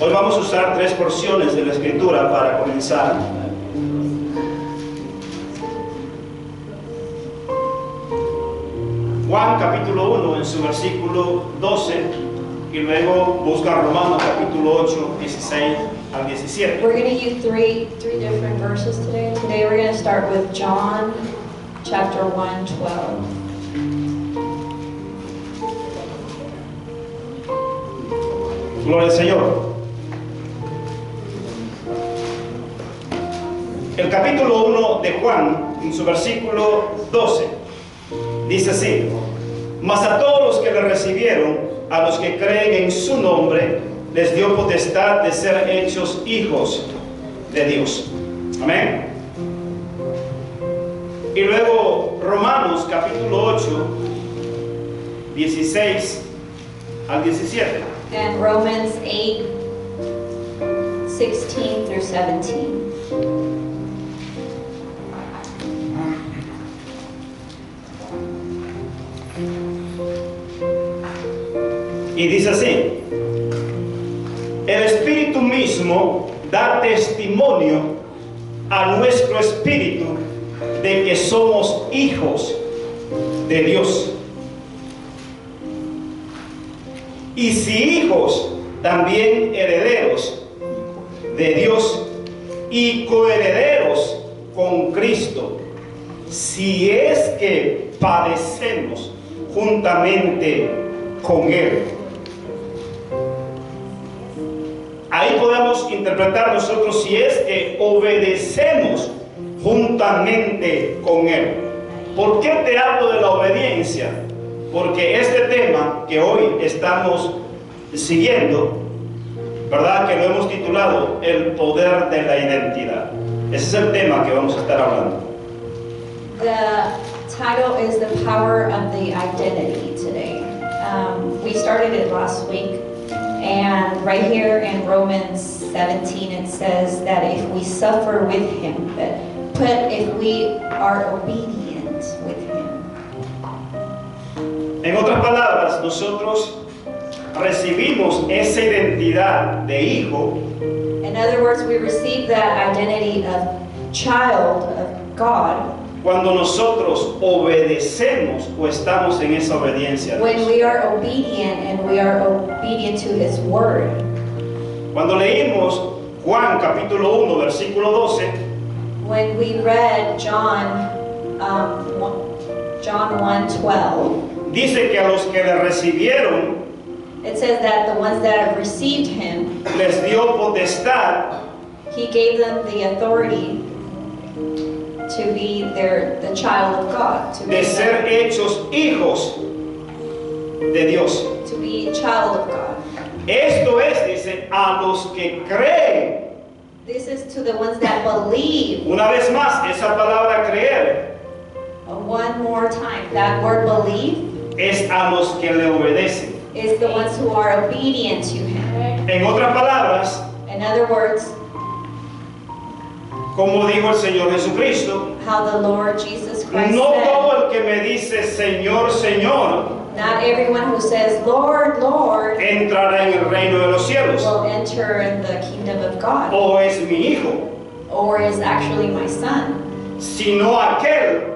Hoy vamos a usar 3 porciones de la Escritura para comenzar. Juan capítulo 1 en su versículo 12 y luego busca Romanos capítulo 8, 16 al 17. We're going to use three different verses today. Today we're going to start with John chapter 1, 12. Gloria al Señor. El capítulo 1 de Juan, en su versículo 12, dice así: mas a todos los que le recibieron, a los que creen en su nombre, les dio potestad de ser hechos hijos de Dios. Amén. Y luego Romanos capítulo 8, 16 al 17. And Romans 8, 16 through 17. Y dice así: el Espíritu mismo da testimonio a nuestro espíritu de que somos hijos de Dios. Y si hijos, también herederos de Dios y coherederos con Cristo, si es que padecemos juntamente con Él. Ahí podemos interpretar nosotros si es que obedecemos juntamente con Él. ¿Por qué te hablo de la obediencia? Porque este tema que hoy estamos siguiendo, ¿verdad? Que lo hemos titulado El poder de la identidad. Ese es el tema que vamos a estar hablando. The title is The Power of the Identity today. We started it last week, and right here in Romans 17 it says that if we suffer with Him, but if we are obedient with Him. En otras palabras, nosotros recibimos esa identidad de hijo. In other words, we receive that identity of child of God Cuando nosotros obedecemos o estamos en esa obediencia a when Dios. we are obedient and we are obedient to His word. Cuando leímos Juan capítulo 1 versículo 12, When we read John 1:12, dice que a los que le recibieron it says that the ones that have received Him, les dio potestad He gave them the authority to be the child of God, de ser hechos hijos de Dios. to be a child of God. Esto es, dice, a los que creen. This is to the ones that believe. Una vez más, esa palabra creer One more time, that word believe es a los que le obedecen. is the ones who are obedient to Him. En otras palabras, In other words, como dijo el Señor Jesucristo, how the Lord Jesus Christ no said, todo el que me dice Señor, Señor, not everyone who says, Lord, Lord, entrará en el reino de los cielos, will enter in the kingdom of God, o es mi hijo, or is actually my son. sino aquel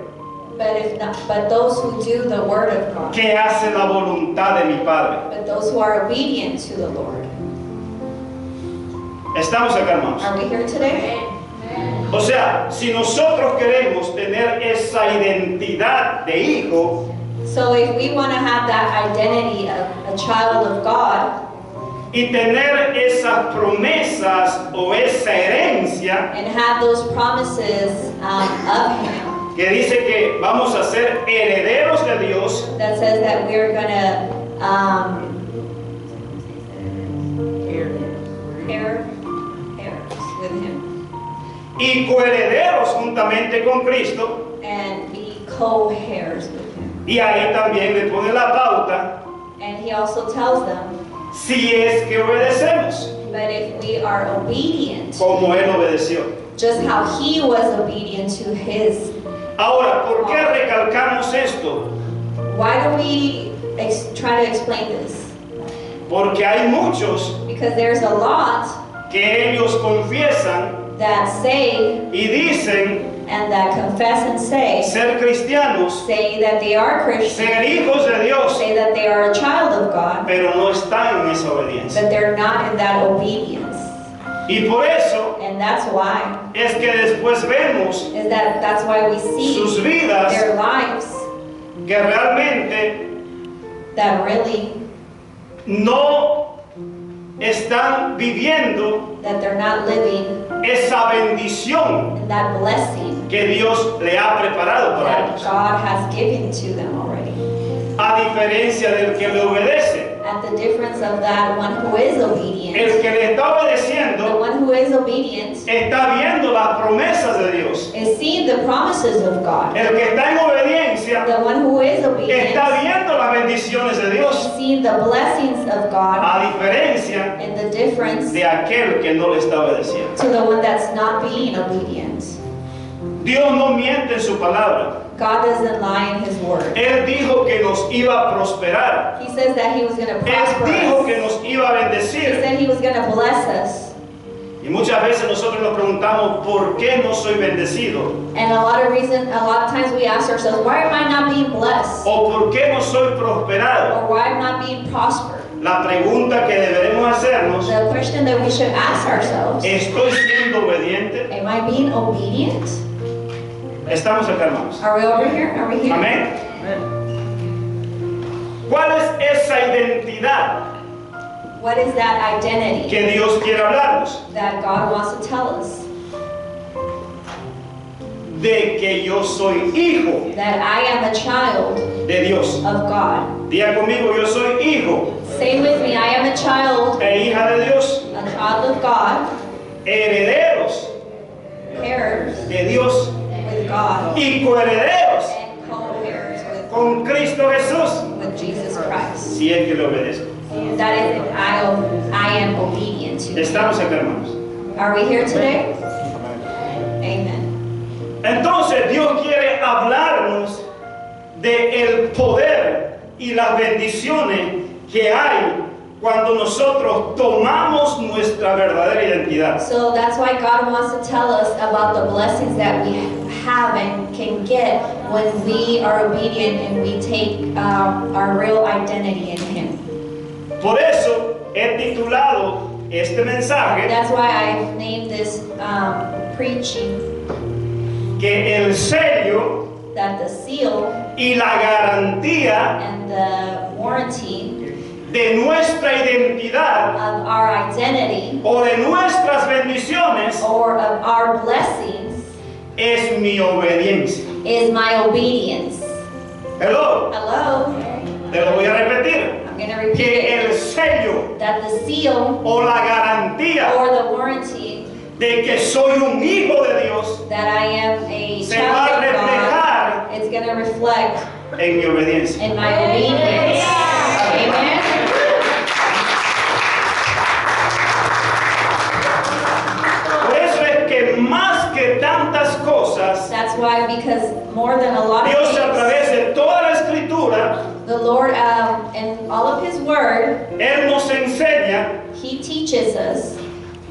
But those who do the word of God, que hace la voluntad de mi Padre. but those who are obedient to the Lord. Estamos acá, hermanos. Are we here today? O sea, si nosotros queremos tener esa identidad de hijo, So if we want to have that identity of a child of God y tener esas promesas o esa herencia and have those promises of Him, que dice que vamos a ser herederos de Dios that says that we're going to heirs with Him y coherederos juntamente con Cristo, and be co-heirs with Him. y ahí también le pone la pauta And He also tells them, si es que obedecemos but if we are obedient, como Él obedeció. just how He was obedient to His. Ahora, ¿por qué recalcamos esto? Why do we try to explain this? Porque hay muchos because there's a lot que ellos confiesan that say y dicen and that confess and say that they are Christians, ser hijos de Dios, say that they are a child of God, pero no están en esa obediencia. but they're not in that obedience. Y por eso And that's why, es que después vemos that's why we see sus vidas their lives que realmente that really, no están viviendo that they're not living esa bendición in that blessing que Dios le ha preparado para that ellos. God has given to them already. A diferencia del que le obedece, At the difference of that one who is obedient, el que le está the obedeciendo one who is obedient está viendo las promesas de Dios. is seeing the promises of God. El que está en obediencia The one who is obedient está viendo las bendiciones de Dios. is seeing the blessings of God, A diferencia and the difference de aquel que no le está obedeciendo. to the one that's not being obedient. Dios no miente en su palabra. God doesn't lie in His word. Él dijo que nos iba a prosperar. He says that He was going to Él prosper dijo us. que nos iba a He bendecir. said He was going to bless us. Y muchas veces nosotros nos preguntamos, ¿por qué no soy bendecido? And a lot of times we ask ourselves, why am I not being blessed? ¿O por qué no soy prosperado? Or why am I not being prospered? La pregunta que deberemos hacernos, The question that we should ask ourselves, ¿estoy siendo obediente? am I being obedient? Estamos acá, hermanos. Are we over here? Are we here? Amén. ¿Cuál es esa identidad What is that identity que Dios quiere hablarnos? that God wants to tell us? De que yo soy hijo That I am a child de Dios. of God. Diga conmigo, yo soy hijo Say with me, I am a child, e hija de Dios, a child of God, herederos heirs de Dios with God, y coherederos and co-heirs con Cristo Jesús, with Jesus Christ. si es que le obedezco. That is, I am obedient to. Estamos acá, hermanos. Are we here today? Amen. Entonces Dios quiere hablarnos de el poder y las bendiciones que hay cuando nosotros tomamos nuestra verdadera identidad. So that's why God wants to tell us about the blessings that we have and can get when we are obedient and we take our real identity in Him. Por eso he titulado este mensaje That's why I named this preaching que el sello that the seal y la garantía and the warranty de nuestra identidad of our identity o de nuestras bendiciones or of our blessings es mi obediencia. is my obedience. Hello, Hello? te lo voy a repetir. I'm going to repeat Que it. el sello That the seal o la garantía or the warranty de que soy un hijo de Dios that I am a se va a child of reflejar God, it's going to reflect en mi obediencia. in my obedience. Amen. Por eso es que más que tantas cosas, That's why, because more than a lot of Dios a things, través de toda la escritura, the Lord, in all of His Word, Él nos enseña He teaches us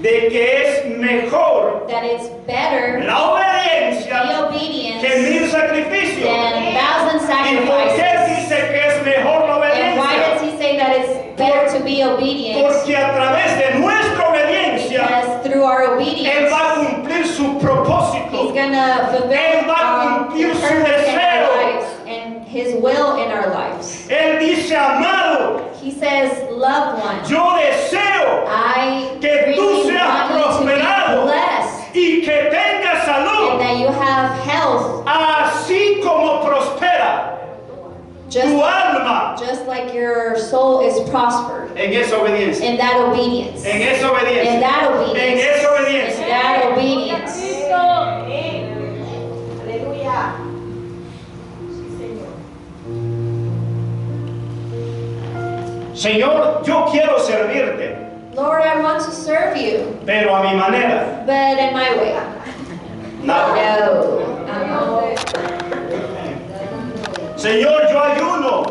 de que es mejor that it's better la to obediencia be obedient que 1000 sacrificios. than 1,000 ¿Y por qué sacrifices. dice que es mejor la And why does obediencia? He say that it's better to be obedient? Porque a través de nuestra obediencia, Because through our Él obedience, va a cumplir su propósito. He's gonna fulfill Él va a cumplir His su purpose in our deseo. lives and His will in our lives. Él dice, amado, He says, loved one, yo deseo I que tú really seas want you to prosperado be blessed y que tengas and salud, that you have health, así como prospera tu just alma like your soul is prospered. en esa obediencia. In that obedience. En esa In obediencia. that En obedience. esa In obediencia. that obedience. Aleluya. Señor, yo quiero servirte, Lord, I want to serve you, pero a mi manera. but in my way. No. No. Señor, yo ayuno,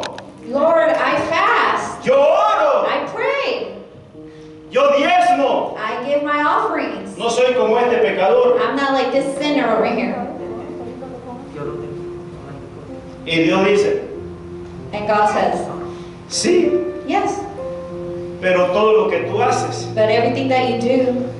Lord, I fast. yo oro, I pray. No soy como este pecador. I'm not like this sinner over here. Y Dios dice, And God says, sí, yes, pero todo lo que tú haces but everything that you do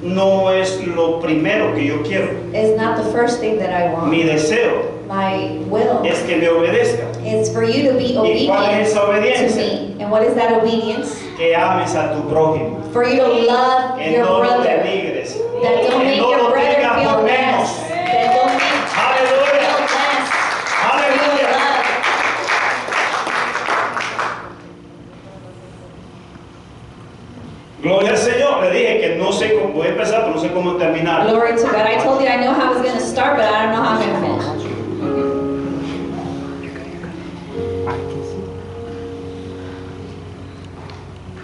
no es lo primero que yo quiero. is not the first thing that I Mi want. deseo My will es que me obedezca. is for you to be ¿Y cuál es obedient esa to obediencia? me. And what is that obedience? Que ames a tu prójimo. For you to love Que your no lo brother. denigres. That don't Que make no your lo brother tengas feel por menos. less. That don't make you Aleluya. feel less. For you to Aleluya. love. Gloria al Señor. Le dije que no sé cómo voy a empezar, pero no sé cómo terminar. Glory to God. I told you I know how I was going to start, but I don't know how I'm going to finish.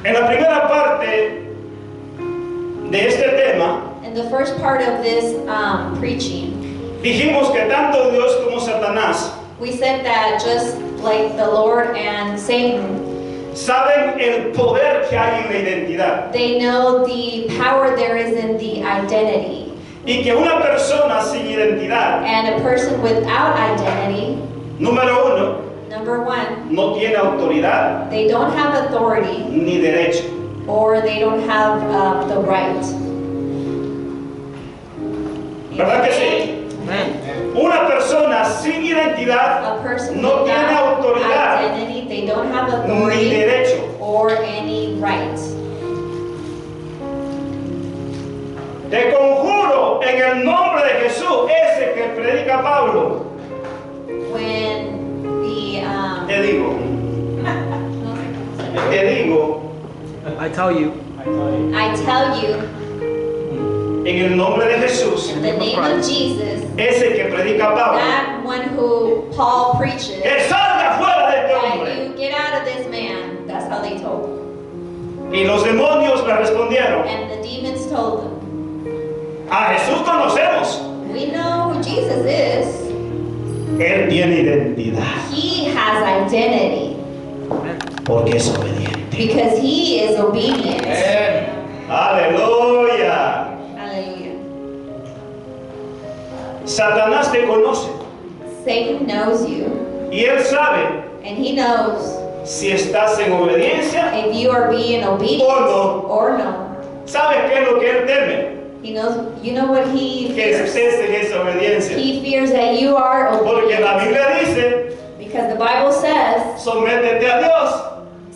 En la primera parte de este tema, In the first part of this preaching, dijimos que tanto Dios como Satanás we said that just like the Lord and Satan, saben el poder que hay en la identidad. they know the power there is in the identity. Y que una persona sin identidad, And a person without identity, número uno, number one, no tiene autoridad they don't have authority ni derecho. or they don't have the right. ¿Verdad que sí? Una persona sin identidad A person no tiene without autoridad identity, they don't have ni authority derecho. or any right. Te conjuro en el nombre de Jesús, ese que predica Pablo, When the te digo, I tell you, I tell you, en el nombre de Jesús, in the name of Jesus, ese que predica Pablo, that one who Paul preaches, que salga fuera de este that hombre. you get out of this man. That's how they told him. Y los demonios le respondieron, And the demons told them, a Jesús conocemos, we know who Jesus is. él tiene identidad, He has identity porque es obediente. because he is obedient. Aleluya. Hallelujah. Satanás te conoce Satan knows you, y él sabe and he knows si estás en obediencia. if you are being obedient Or no. or no. ¿Sabes qué es lo que él teme? He knows, you know what he Que fears? estés en esa obediencia. He fears that you are Porque la obedient. Biblia dice, Because the Bible says, sométete a Dios,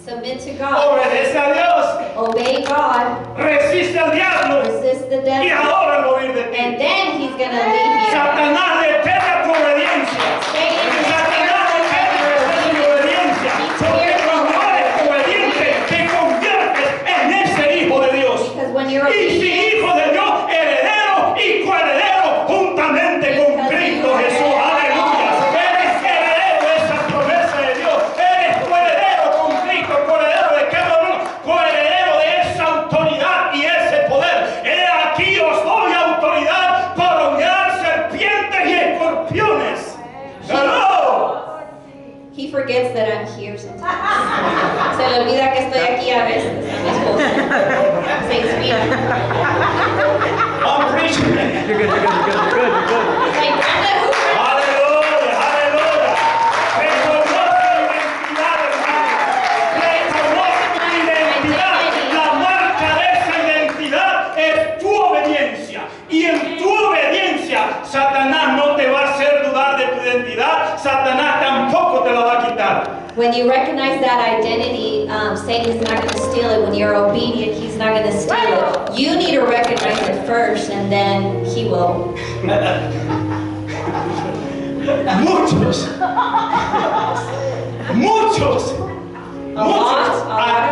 submit to God, obedece a Dios, obey God, resiste al diablo resist the y devil, ahora el morir de ti. and then he's gonna leave you. Satanás le teme a tu obediencia. Satan is Satanás le teme a tu obediencia. Porque cuando eres obediente, te conviertes en ese hijo de Dios. because when you're Y si obedient, hijo de Dios, heredero y coheredero juntamente con Cristo Jesús. Aleluya. Eres heredero de esa promesa de Dios. Eres coheredero con Cristo. ¿Coheredero de qué? Coheredero de esa autoridad y ese poder. He aquí os doy autoridad para hollar serpientes y escorpiones. ¡Hello! he forgets that I'm here sometimes. Se le olvida que estoy aquí a veces. A mi esposa. Saints speak. I'm preaching. you're good. It's like, Brenda, who? Aleluya, aleluya. Reconoce la identidad, hermano. Reconoce tu identidad. La marca de esa identidad es tu obediencia. Y en tu obediencia, Satanás no te va a hacer dudar de tu identidad. Satanás tampoco te la va a quitar. When you recognize that identity, Satan's not going to steal it. When you're obedient, he's not going to steal it. You need to recognize it first, and then he will.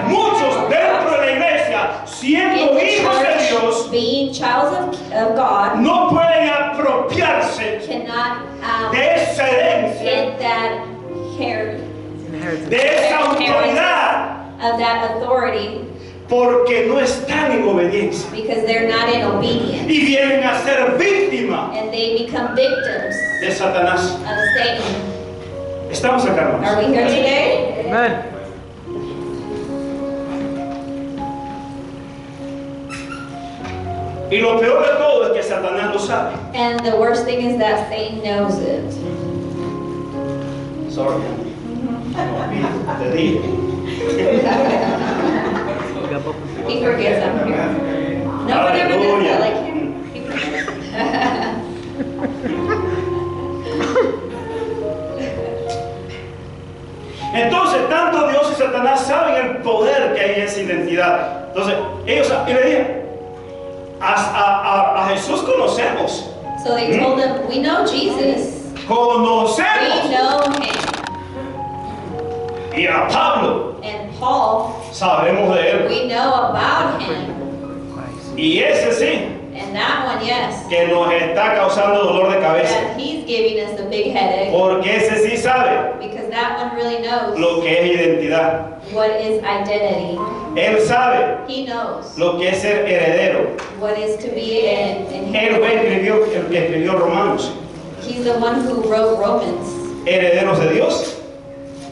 Muchos dentro de la iglesia, In siendo the hijos de Dios, church, being childs of God, no pueden apropiarse cannot de esa herencia, get that hair, Inheritance. de esa autoridad, of that authority, porque no están en obediencia because they're not in obedience, y vienen a ser víctimas and they become victims de Satanás. of Satan. Estamos acá, Are hermanos. we here today? Amen. Y lo peor de todo es que Satanás lo sabe. And the worst thing is that Satan knows it. Sorry, te dije. He forgets I'm here. No one ever does that like him. He forgets. Entonces, tanto Dios y Satanás saben el poder que hay en esa identidad. Entonces, ellos y le dijeron, a Jesús conocemos. So they told him, we know Jesus. We Conocemos. know him. Y a Pablo And Paul, sabemos de él. we know about him. Y ese sí, And that one, yes. que nos está causando dolor de cabeza. And he's giving us the big headache. Porque ese sí sabe Because that one really knows lo que es identidad. what is identity. Él sabe He knows lo que es ser heredero. what is to be an Él fue inheritor. el que escribió Romanos. He's the one who wrote Romans. Herederos de Dios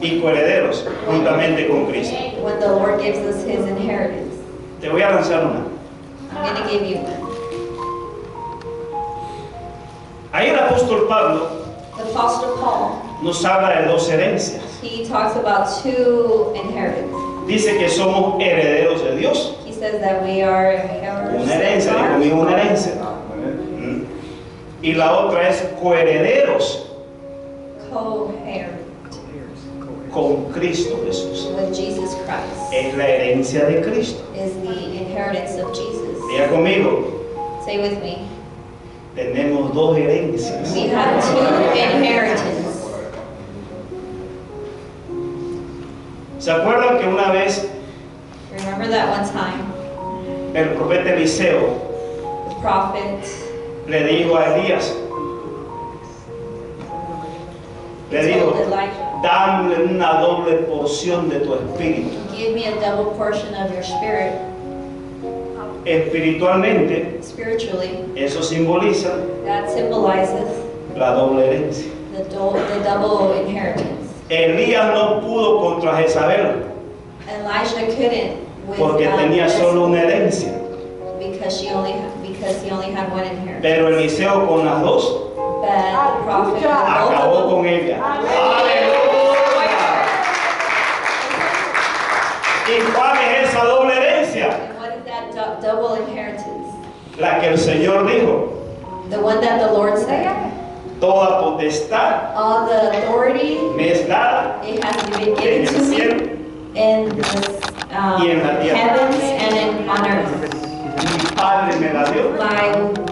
y coherederos juntamente con Cristo. When the Lord gives us his inheritance. Te voy a lanzar una. I'm going to give you one. Ahí el apóstol Pablo The Apostle Paul, nos habla de dos herencias. he talks about two inheritance. Dice que somos herederos de Dios. He says that we are heirs Una herencia, of digo God. conmigo, una herencia. Y la otra es coherederos Co-heir con Cristo Jesús. with Jesus Christ. Es la herencia de Cristo. Is the inheritance of Jesus. Diga conmigo, Say with me. tenemos dos herencias. We have two inheritance. ¿Se acuerdan que una vez Remember that one time el profeta Eliseo the prophet le dijo a Elías, le dijo, told Elijah, dame una doble porción de tu espíritu? give me a double portion of your spirit. Espiritualmente, Spiritually, eso simboliza that symbolizes la doble herencia. the double inheritance. Elías no pudo contra Jezabel Elijah couldn't with porque tenía solo una herencia, because he only had one inheritance. pero Eliseo con las dos But the prophet with both acabó of con them. ella. ¡Aleluya! ¿Y cuál es esa doble herencia? And what is that double inheritance? La que el Señor dijo, The one that the Lord said, toda potestad all the authority, me es dada it has been en given el to me cielo in the y en la tierra. heavens and on earth. Mi Padre me la dio,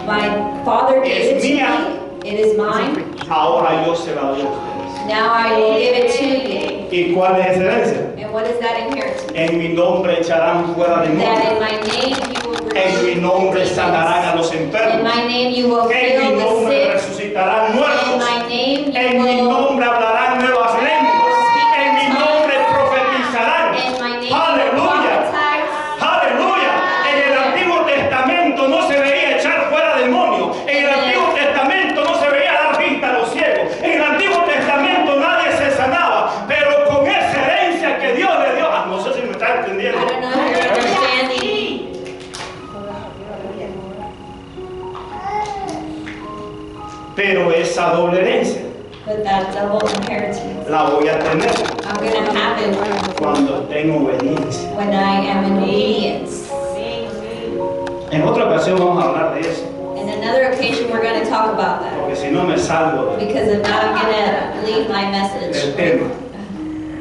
My Father gave it Es to mía. me. It is mine. ahora yo se la doy a ustedes. Now I will give it to you. ¿Y cuál es esa herencia? And what is that inheritance? En mi nombre echarán fuera That demonios, in my name you will en mi nombre remove sanarán a demons. los In enfermos, my name you will en mi heal the nombre sick. resucitarán In muertos, my name en you mi will nombre hablarán nuevas lenguas, en mi nombre profetizarán. in my name you will Aleluya, prophesy. aleluya. En el Antiguo Testamento no se veía echar fuera demonios, en el Antiguo Testamento no se veía dar vista a los ciegos, en el Antiguo Testamento nadie se sanaba, pero con esa herencia que Dios le dio, no sé si me está I entendiendo. don't know if you're understanding. Pero esa doble herencia But that double inheritance, la voy a tener I'm going to have it cuando tengo obediencia. when I am in obedience. En otra ocasión vamos a hablar de eso, In another occasion, we're going to talk about that. porque si no me salgo Because if not, I'm going to leave my del message tema.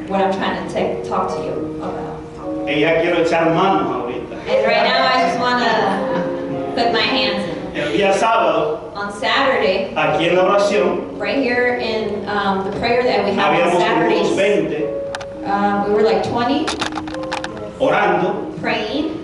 what I'm trying to talk to you about. Y ya quiero echar manos ahorita. And right now, I just want to put my hands in. El día sábado, On Saturday, aquí en la oración, right here in the prayer that we have on habíamos unos Saturdays, 20 we were like 20 orando praying.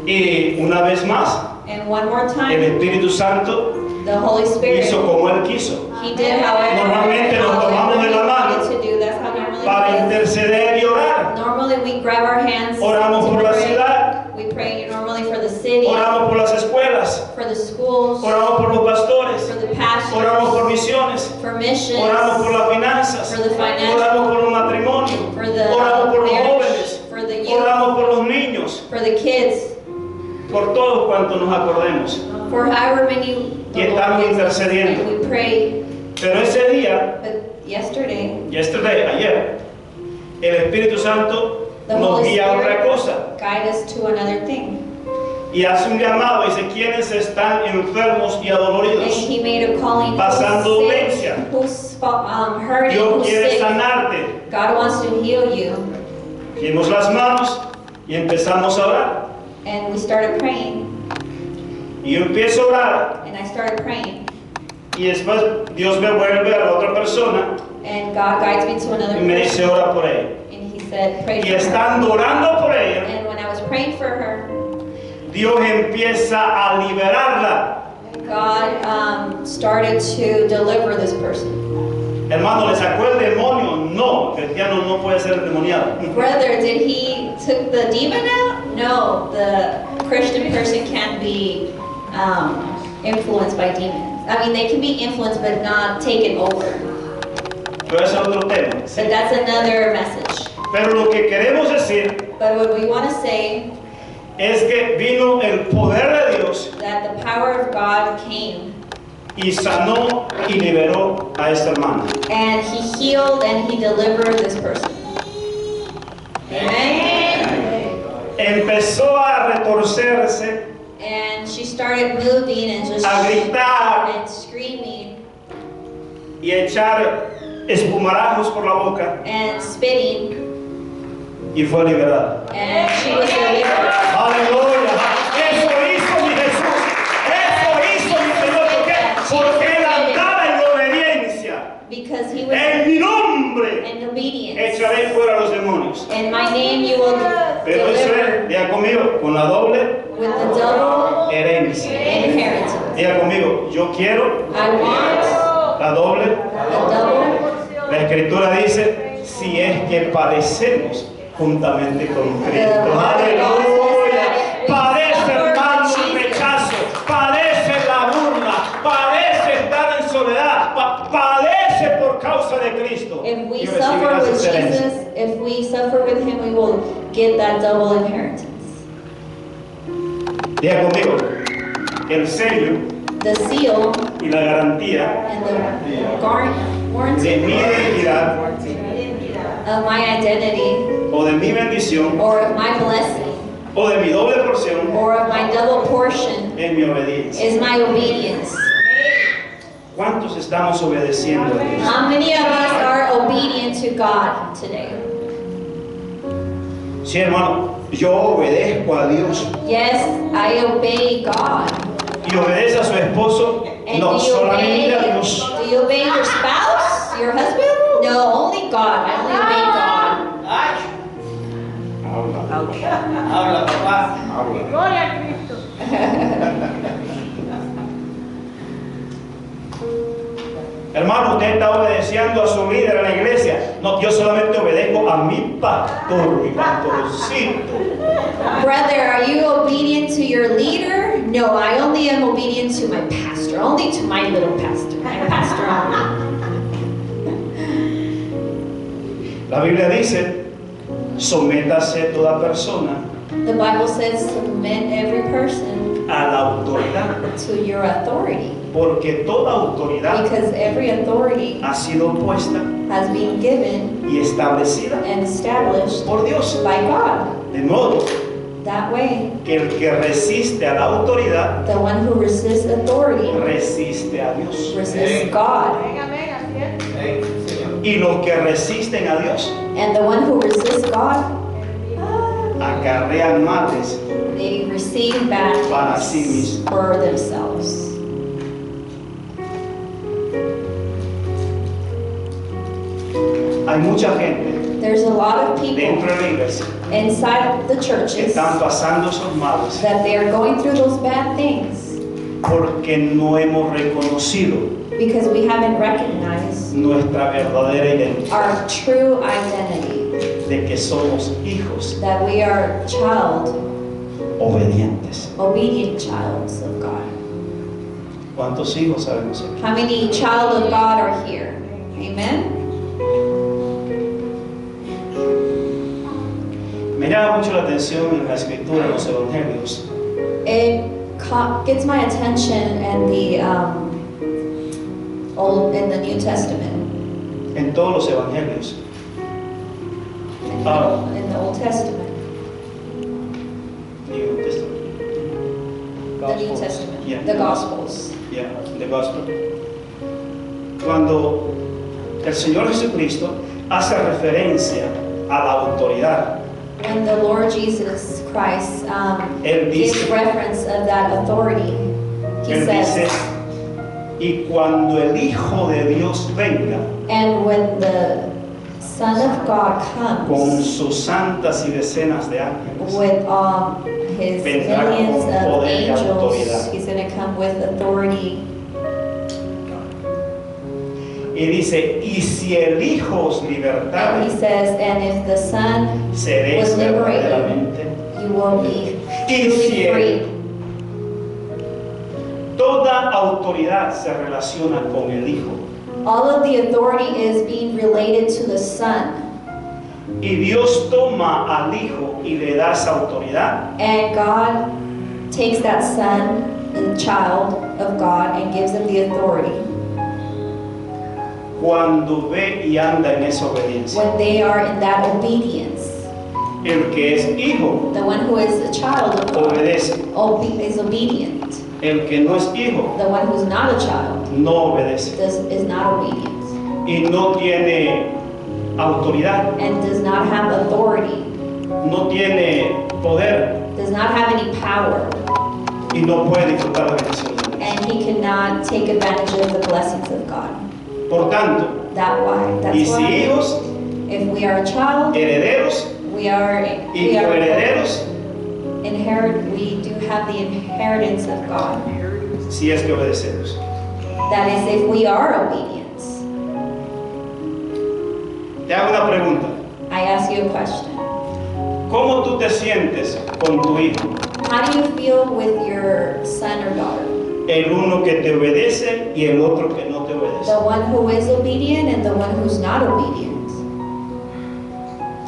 y una vez más And one more el time, Espíritu Santo the Holy Spirit, hizo como Él quiso He did however Normalmente nos tomamos de la mano to do. That's how normally para we do. interceder y orar. Normally we grab our hands Oramos to por la pray. ciudad, We pray normally for the city, oramos por las escuelas, for the schools, oramos por los pastores, for the pastors, oramos por misiones, for missions, oramos por las finanzas, for the financial, oramos por los matrimonios, for the oramos por los marriage, jóvenes, for the youth, oramos por los niños. for the kids. por todos cuantos nos acordemos. For however many Y the Lord estamos gives us, intercediendo. and we pray. Pero ese día, But yesterday, ayer, el Espíritu Santo the nos Holy guía a otra Spirit cosa guide us to another thing. y hace un llamado, dice, ¿quiénes están enfermos y And adoloridos? He made a calling. Pasando Who's dolencia. sick, who's hurting, Dios who's quiere sick. sanarte. God wants to heal you. Dimos las manos y empezamos a orar. And we started praying. Y yo empiezo a orar And I started praying. y después Dios me vuelve a la otra persona And God guides me to another y me dice, person. ora por ella. And He said, pray Y for her. estando orando por ella, And when I was praying for her, Dios empieza a liberarla. God started to deliver this person. Hermano, ¿le sacó el demonio? No, el cristiano no puede ser endemoniado. Brother, did he took the demon out? No, the Christian person can't be influenced by demons. I mean, they can be influenced but not taken over. Pero ese es otro tema. But that's another message. Pero lo que queremos decir But what we want to say es que vino el poder de Dios that the power of God came y sanó y liberó a esta hermana. and He healed and He delivered this person. Amen. Empezó a retorcerse, And she started moving and just a gritar and screaming y a echar espumarajos por la boca and spitting, y fue liberada. and she was delivered. Aleluya. Eso hizo mi Jesús. Eso hizo mi Señor. ¿Por qué? Porque Él andaba en obediencia. Because He was En mi nombre in obedience. echaré fuera los demonios. In my name you will Pero eso deliver es, diga conmigo, con la doble with the double herencia. inheritance. Diga conmigo, yo quiero I want la doble. the double. La Escritura dice, si es que padecemos juntamente con Cristo. Aleluya. Padece, hermano, el rechazo. Padece la burla. Padece estar en soledad. Padece por causa de Cristo. If we Y suffer recibirás with esa herencia. Jesus, if we suffer with Him, we will get that double inheritance. Diga conmigo, el sello The seal y la garantía and the warranty de mi identidad of my identity o de mi bendición or of my blessing o de mi doble porción or of my double portion es mi obediencia. is my obedience. ¿Cuántos estamos obedeciendo a Dios? How many of us are obedient to God today? Sí, hermano, yo obedezco a Dios. Yes, I obey God. Y obedece a su esposo, And no solamente a Dios. do you obey your spouse, your husband? No, only God. I only obey God. Ouch. Habla, papá. Gloria a Cristo. Hermano, usted está obedeciendo a su líder en la iglesia. No, yo solamente obedezco a mi pastor, mi pastorcito. Brother, are you obedient to your leader? No, I only am obedient to my pastor. Only to my little pastor. My pastor only. La Biblia dice, sométase toda persona The Bible says submit every person a la autoridad, to your authority. porque toda autoridad Because every authority ha sido puesta has been given y establecida and established por Dios. by God. De modo That way, que el que resiste a la autoridad the one who resists authority resiste a Dios. resists God. Amén, amén, así es. Y los que resisten a Dios And the one who resists God, acarrean males they receive bad para sí things mismos. for themselves. Hay mucha gente There's a lot of people dentro de la iglesia inside the que churches están pasando esos males that they are going through those bad things porque no hemos reconocido because we haven't recognized nuestra verdadera identidad our true identity, de que somos hijos that we are child, obedientes. obedient childs of God. ¿Cuántos hijos sabemos aquí? How many child of God are here? Amen? Me llama mucho la atención en la escritura, en los evangelios, it gets my attention in the New Testament. En todos los evangelios. In the Old Testament. New Testament. The New Testament. Yeah. The Gospels. Yeah, the gospel. Cuando el Señor Jesucristo hace referencia a la autoridad, When the Lord Jesus Christ Él gives dice, reference of that authority, he Él dice, says, y cuando el Hijo de Dios venga and when the Son of God con comes sus santas y decenas de ángeles, with his vendrá millions con of poder y angels, autoridad. he's going to come with authority. Y dice, y si el Hijo os And libertare, he says, and if the Son seréis was liberated, verdaderamente. you will be Y si truly free. toda autoridad se relaciona con el Hijo, All of the authority is being related to the Son. y Dios toma al Hijo y le da esa autoridad, And God takes that Son, the child of God, and gives him the authority. cuando ve y anda en esa obediencia. When they are in that obedience, El que es hijo the one who is a child of God obedece, is obedient. el que no es hijo The one who's not a child no obedece is not obedient y no tiene autoridad, and does not have authority, no tiene poder does not have any power, y no puede disfrutar la bendición de Dios. and he cannot take advantage of the blessings of God. Por tanto, That's y si why hijos, if we are a child, herederos we are y coherederos, we do have the inheritance of God. si es que obedecemos. That is, if we are obedient. Te hago una pregunta. I ask you a question. ¿Cómo tú te sientes con tu hijo? How do you feel with your son or daughter? El uno que te obedece y el otro que no te obedece. The one who is obedient and the one who's not obedient.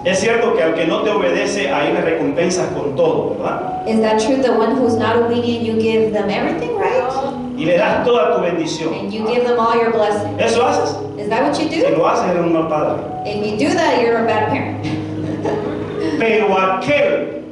Es cierto que al que no te obedece, ahí le recompensas con todo, ¿verdad? Is that true? The one who's not obedient, you give them everything, right? Y le das toda tu bendición. And you give them all your blessings. ¿Eso haces? Is that what you Si do? lo haces, eres un mal padre. If you do that, you're a bad parent. Pero aquel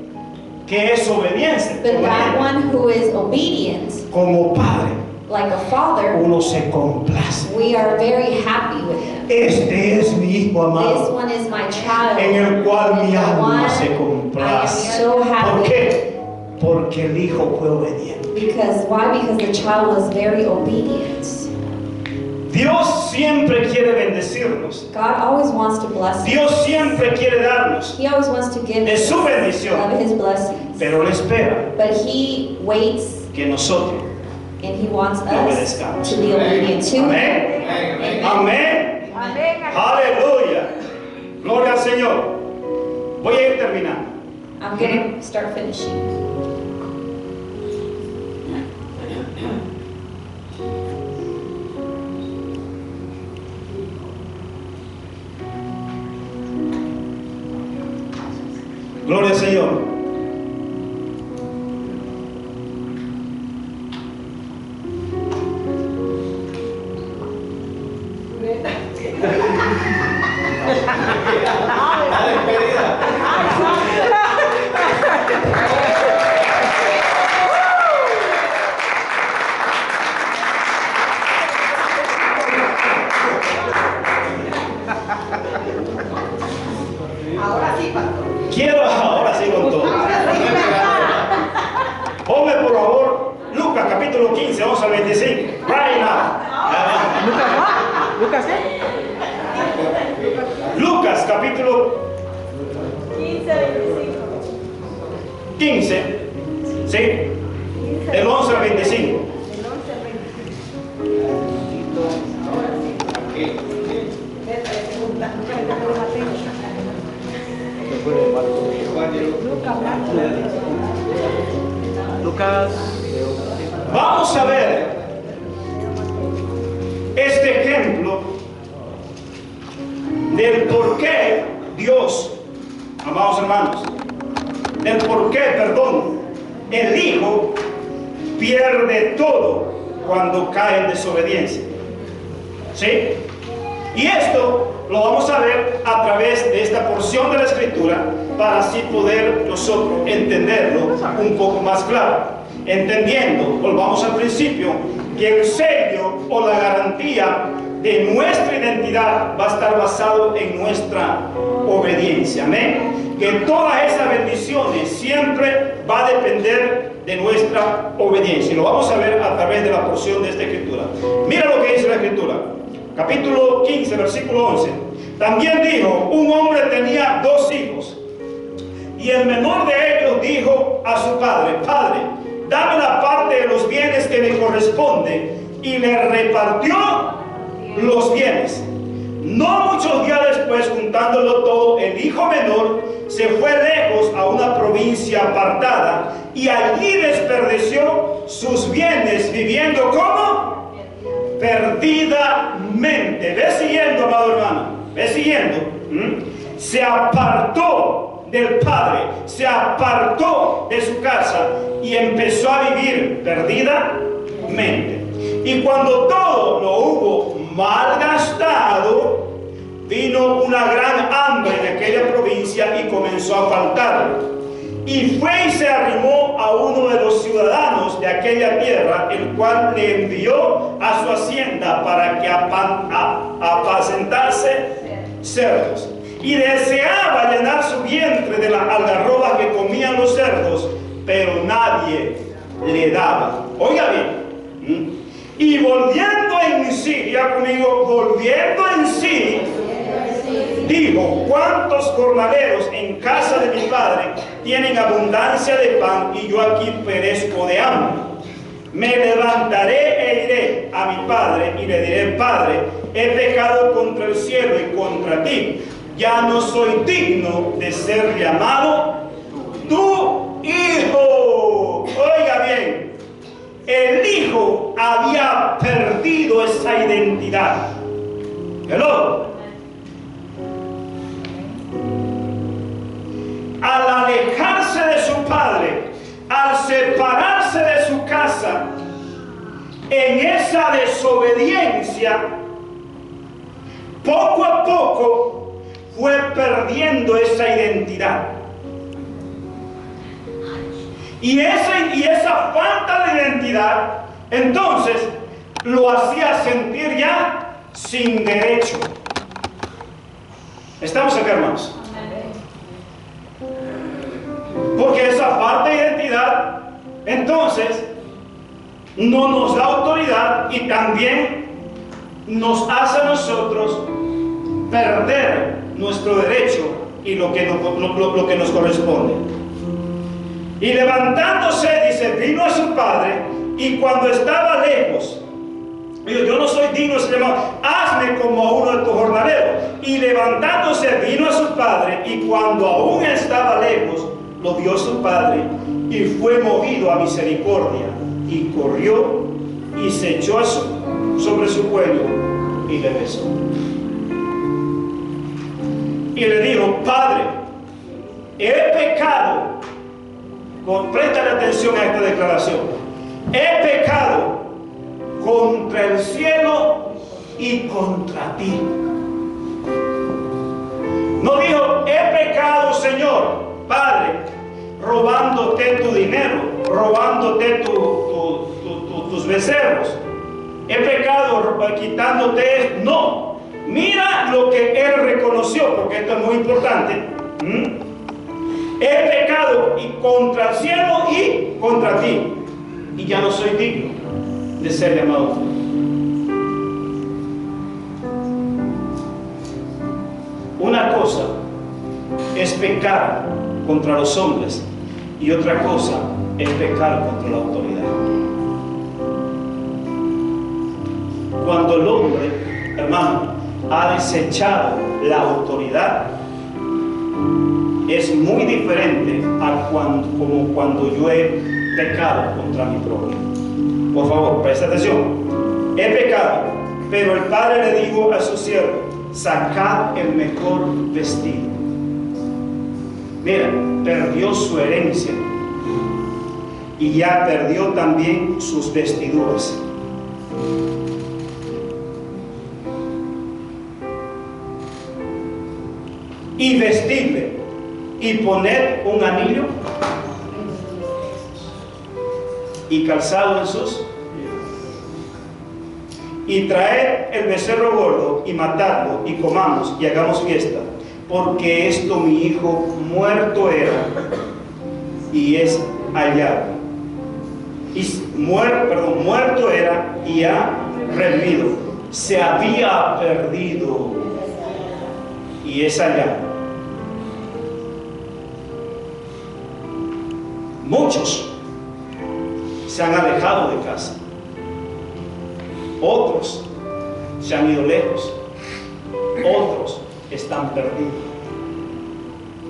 que es obediente, But that one who is obedient, como padre, like a father, uno se complace. we are very happy with him. Este es mi hijo This amado, one is my child. en el cual mi The alma one se I am complace. so ¿Por happy. qué? Porque el hijo fue obediente. Because why? Because the child was very obedient. Dios siempre quiere bendecirnos. God always wants to bless us. Dios siempre quiere darnos He always wants to give de us su bendición, of his blessings. pero Él espera But he waits que nosotros and he wants le us obedezcamos. to be obedient to him. Amén. Amen. Amén. Amén. Aleluya. Gloria al Señor. Voy a ir terminando. I'm going to start finishing. Gloria al Señor. Quiero ahora sí con todo. Ponme por favor Lucas capítulo 15, vamos al 25. Right now. ¿Lucas qué? Lucas capítulo 15, ¿sí? Del 11 al 25. Lucas. Vamos a ver este ejemplo del por qué Dios, amados hermanos, del por qué, perdón, el hijo pierde todo cuando cae en desobediencia. ¿Sí? Y esto lo vamos a ver a través de esta porción de la Escritura para así poder nosotros entenderlo un poco más claro. Entendiendo, volvamos al principio, que el sello o la garantía de nuestra identidad va a estar basado en nuestra obediencia. Amén. Que todas esas bendiciones siempre va a depender de nuestra obediencia. Y lo vamos a ver a través de la porción de esta Escritura. Mira lo que dice la Escritura. Capítulo 15, versículo 11. También dijo, un hombre tenía 2 hijos. Y el menor de ellos dijo a su padre, Padre, dame la parte de los bienes que me corresponde. Y le repartió los bienes. No muchos días después, juntándolo todo, el hijo menor se fue lejos a una provincia apartada y allí desperdició sus bienes viviendo como perdidamente. Ve siguiendo, amado hermano, ve siguiendo. Se apartó del padre, se apartó de su casa y empezó a vivir perdidamente. Y cuando todo lo hubo malgastado, vino una gran hambre en aquella provincia y comenzó a faltar. Y fue y se arrimó a uno de los ciudadanos de aquella tierra, el cual le envió a su hacienda para que apacentase cerdos. Y deseaba llenar su vientre de las algarrobas que comían los cerdos, pero nadie le daba. Oiga bien. Y volviendo en sí, ya conmigo, volviendo en sí, dijo, ¿cuántos jornaleros en casa de mi padre tienen abundancia de pan y yo aquí perezco de hambre? Me levantaré e iré a mi padre y le diré, Padre, he pecado contra el cielo y contra ti. Ya no soy digno de ser llamado tu hijo. Oiga bien. El hijo había perdido esa identidad. Hello. Al alejarse de su padre, al separarse de su casa, en esa desobediencia, poco a poco fue perdiendo esa identidad. Y esa falta de identidad, entonces, lo hacía sentir ya sin derecho. ¿Estamos acá, hermanos? Porque esa falta de identidad, entonces, no nos da autoridad y también nos hace a nosotros perder nuestro derecho y lo que nos corresponde. Y levantándose, dice, vino a su padre, y cuando estaba lejos, dijo, yo no soy digno de ser llamado, hazme como a uno de tus jornaleros. Y levantándose, vino a su padre, y cuando aún estaba lejos, lo vio su padre, y fue movido a misericordia, y corrió, y se echó sobre su cuello, y le besó. Y le dijo, Padre, he pecado. Préstale atención a esta declaración. He pecado contra el cielo y contra ti. No dijo, he pecado, Señor, Padre, robándote tu dinero, robándote tus becerros. He pecado quitándote. No. Mira lo que él reconoció, porque esto es muy importante. He pecado y contra el cielo y contra ti, y ya no soy digno de ser llamado. Una cosa es pecar contra los hombres y otra cosa es pecar contra la autoridad. Cuando el hombre, hermano, ha desechado la autoridad, es muy diferente a como cuando yo he pecado contra mi prójimo. Por favor, presta atención. He pecado, pero el padre le dijo a su siervo, sacad el mejor vestido. Mira, perdió su herencia. y ya perdió también sus vestiduras. Y vestirle y poner un anillo y calzado en sus, y traer el becerro gordo y matarlo y comamos y hagamos fiesta, porque esto mi hijo muerto era y es hallado, muerto era y ha revivido, se había perdido y es hallado. Muchos se han alejado de casa, otros se han ido lejos, otros están perdidos.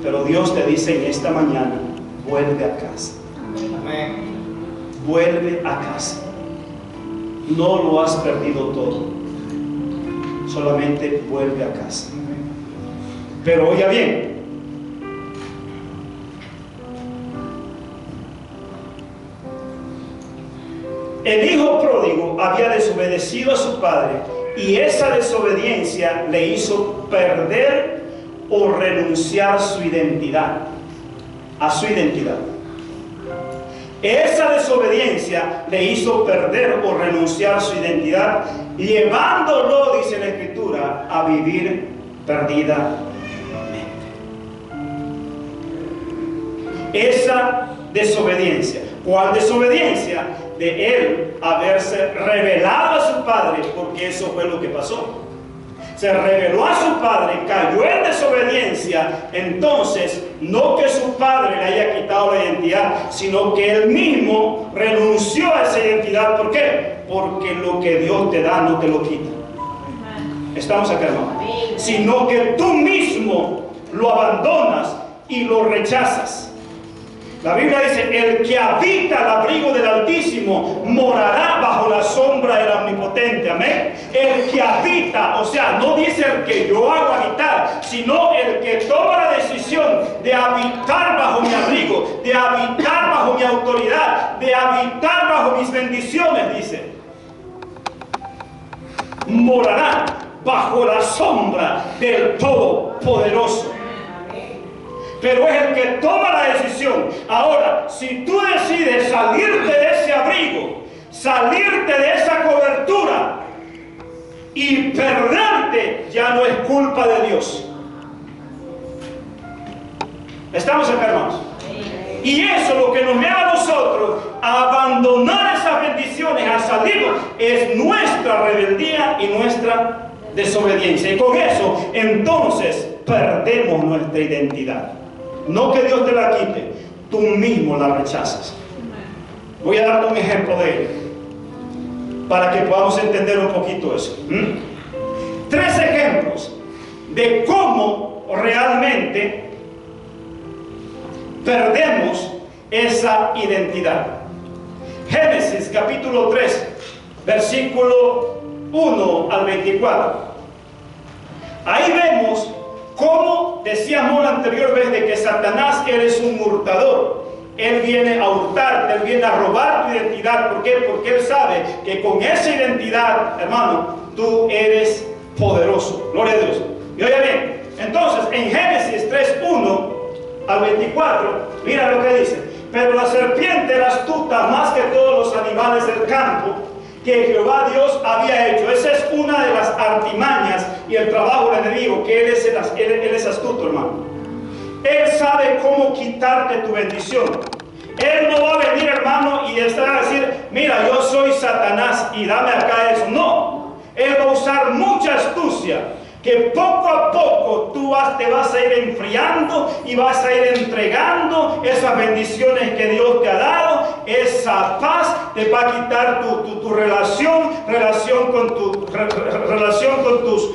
Pero Dios te dice en esta mañana: vuelve a casa. Vuelve a casa. No lo has perdido todo, solamente vuelve a casa. Pero oiga bien, el hijo pródigo había desobedecido a su padre, y esa desobediencia le hizo perder o renunciar a su identidad. Esa desobediencia le hizo perder o renunciar a su identidad, llevándolo, dice la Escritura, a vivir perdidamente. Esa desobediencia. ¿Cuál desobediencia? De él haberse revelado a su padre, porque eso fue lo que pasó. Se reveló a su padre, cayó en desobediencia. Entonces, no que su padre le haya quitado la identidad, sino que él mismo renunció a esa identidad. ¿Por qué? Porque lo que Dios te da no te lo quita. ¿Estamos acá, hermano? Sino que tú mismo lo abandonas y lo rechazas. La Biblia dice: el que habita al abrigo del Altísimo morará bajo la sombra del Omnipotente. Amén. El que habita, o sea, no dice el que yo hago habitar, sino el que toma la decisión de habitar bajo mi abrigo, de habitar bajo mi autoridad, de habitar bajo mis bendiciones, dice. Morará bajo la sombra del Todopoderoso. Pero es el que toma la decisión. Ahora, si tú decides salirte de ese abrigo, salirte de esa cobertura y perderte, ya no es culpa de Dios. ¿Estamos acá, hermanos? Y eso lo que nos lleva a nosotros a abandonar esas bendiciones, a salirnos, es nuestra rebeldía y nuestra desobediencia. Y con eso, entonces, perdemos nuestra identidad. No que Dios te la quite, tú mismo la rechazas. Voy a darte un ejemplo de ello, para que podamos entender un poquito eso. 3 ejemplos de cómo realmente perdemos esa identidad. Génesis capítulo 3, versículo 1 al 24. Ahí vemos cómo decíamos la anterior vez de que Satanás, él es un hurtador. Él viene a hurtarte, él viene a robar tu identidad. ¿Por qué? Porque él sabe que con esa identidad, hermano, tú eres poderoso. Gloria a Dios. Y oiga bien, entonces en Génesis 3, 1 al 24, mira lo que dice: pero la serpiente era astuta más que todos los animales del campo que Jehová Dios había hecho. Esa es una de las artimañas y el trabajo del enemigo, que él es astuto, hermano. Él sabe cómo quitarte tu bendición. Él no va a venir, hermano, y estar a decir: mira, yo soy Satanás y dame acá eso. No, él va a usar mucha astucia, que poco a poco tú te vas a ir enfriando y vas a ir entregando esas bendiciones que Dios te ha dado. Esa paz te va a quitar tu relación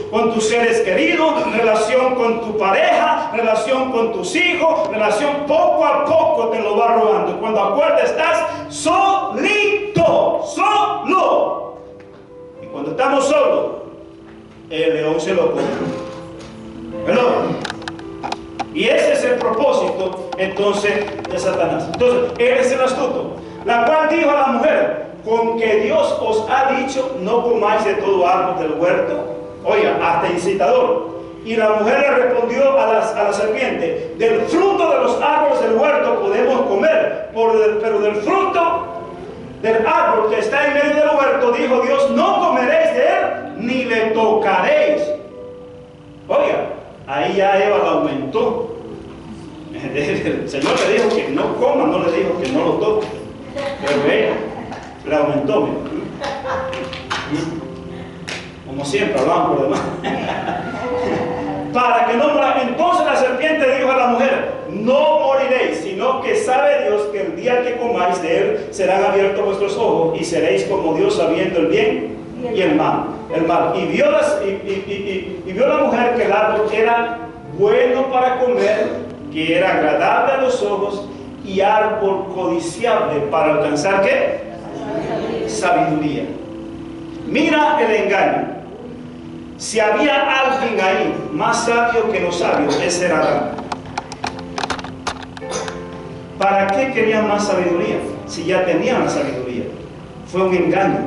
con tus seres queridos, relación con tu pareja, relación con tus hijos, relación poco a poco te lo va robando. Cuando acuerdas, estás solito, solo. Y cuando estamos solos, el león se lo come. ¿Perdón? Y ese es el propósito entonces de Satanás. Entonces, él es el astuto. La cual dijo a la mujer: con que Dios os ha dicho, no comáis de todo árbol del huerto. Oiga, hasta incitador. Y la mujer le respondió a la serpiente: del fruto de los árboles del huerto podemos comer, pero del fruto del árbol que está en medio del huerto, dijo Dios, no comeréis de él, ni le tocaréis. Oiga, ahí ya Eva la aumentó. El Señor le dijo que no coma, no le dijo que no lo toque. Pero ella la aumentó, mira. Como siempre, hablamos por demás. Para que no muera. Entonces la serpiente dijo a la mujer: no moriréis, sino que sabe Dios que el día que comáis de él serán abiertos vuestros ojos y seréis como Dios, sabiendo el bien y el mal. Y vio la mujer que el árbol era bueno para comer, que era agradable a los ojos y árbol codiciable para alcanzar ¿qué? Sabiduría. Mira el engaño. Si había alguien ahí más sabio que los sabios, ese era Adán. ¿Para qué querían más sabiduría? Si ya tenían la sabiduría. Fue un engaño.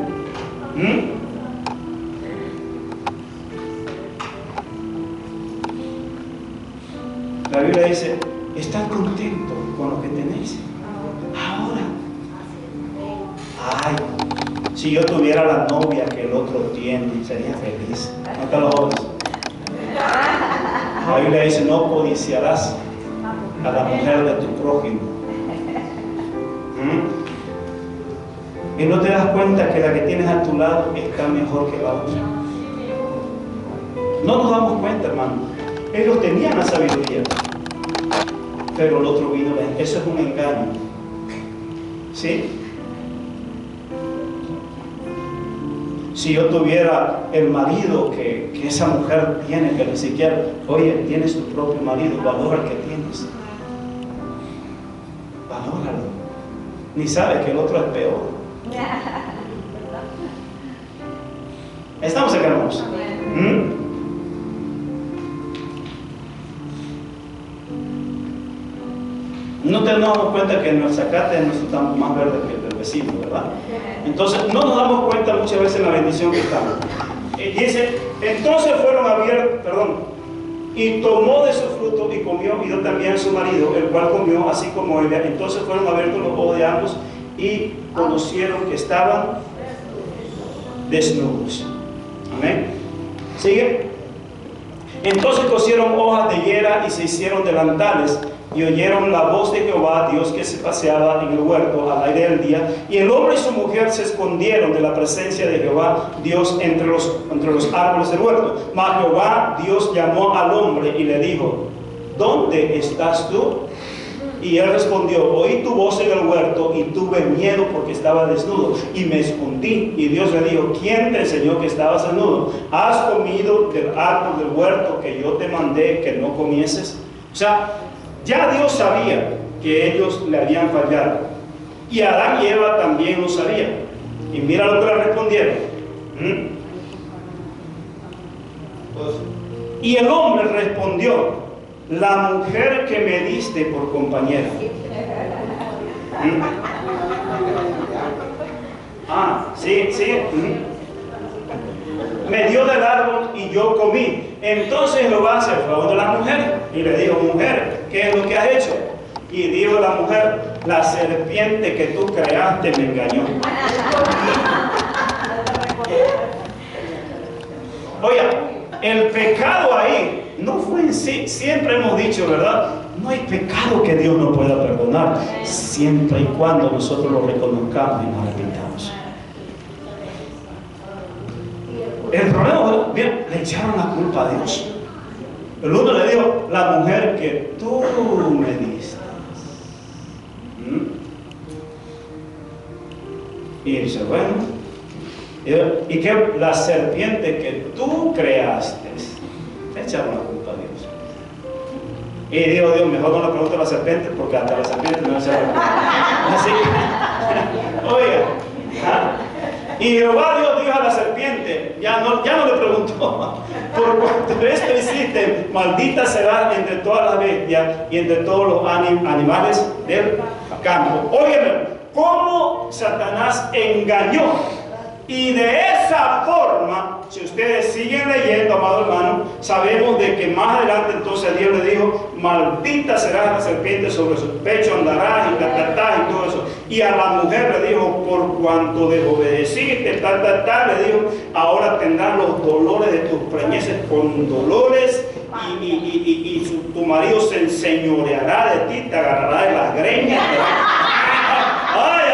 La Biblia dice: estad contentos con lo que tenéis ahora. Ay, si yo tuviera la novia que el otro tiene, sería feliz. No te lo jodas. La Biblia dice: no codiciarás a la mujer de tu prójimo. Y no te das cuenta que la que tienes a tu lado está mejor que la otra. No nos damos cuenta, hermano. Ellos tenían la sabiduría, pero el otro vino. Eso es un engaño. ¿Sí? Si yo tuviera el marido que esa mujer tiene, que ni siquiera, oye, tienes tu propio marido, valora el que tienes. Valóralo. Ni sabes que el otro es peor. ¿Estamos acá, hermanos? No te damos cuenta que nuestra zacate no está más verde que el del vecino, ¿verdad? Entonces no nos damos cuenta muchas veces en la bendición que estamos. Dice: entonces fueron abiertos, y tomó de su fruto y comió, y dio también a su marido, el cual comió así como ella. Entonces fueron abiertos los ojos de ambos y conocieron que estaban desnudos. Amén. Sigue. Entonces cosieron hojas de higuera y se hicieron delantales, y oyeron la voz de Jehová Dios que se paseaba en el huerto al aire del día. Y el hombre y su mujer se escondieron de la presencia de Jehová Dios entre los árboles del huerto. Mas Jehová Dios llamó al hombre y le dijo: ¿dónde estás tú? Y él respondió: oí tu voz en el huerto y tuve miedo porque estaba desnudo y me escondí. Y Dios le dijo: ¿quién te enseñó que estabas desnudo? ¿Has comido del árbol del huerto que yo te mandé que no comieses? O sea, ya Dios sabía que ellos le habían fallado, y Adán y Eva también lo sabían. Y mira lo que le respondieron. Y el hombre respondió: la mujer que me diste por compañera. Sí. Me dio del árbol y yo comí. Entonces Jehová se fue a donde la mujer y le dijo: mujer, ¿qué es lo que has hecho? Y dijo la mujer: la serpiente que tú creaste me engañó. Oiga, el pecado ahí no fue en sí. Siempre hemos dicho, ¿verdad? No hay pecado que Dios no pueda perdonar, siempre y cuando nosotros lo reconozcamos y nos arrepintamos. El problema, bien, le echaron la culpa a Dios. El uno le dijo: la mujer que tú me diste. Y dice: bueno, y que la serpiente que tú creaste. Le echaron la culpa a Dios. Y dijo Dios: mejor no le pregunto a la serpiente, porque hasta la serpiente no se la así. Oiga, y Jehová Dios dijo a la serpiente, ya no le preguntó: por cuanto esto hiciste, maldita será entre todas las bestias y entre todos los animales del campo. Óyeme, cómo Satanás engañó. Y de esa forma, si ustedes siguen leyendo, amado hermano, sabemos de que más adelante entonces Dios le dijo: maldita será la serpiente, sobre su pecho andarás y y todo eso. Y a la mujer le dijo: por cuanto desobedeciste, le dijo: ahora tendrás los dolores de tus preñeces con dolores, y tu marido se enseñoreará de ti, te agarrará de las greñas. ¡Ay,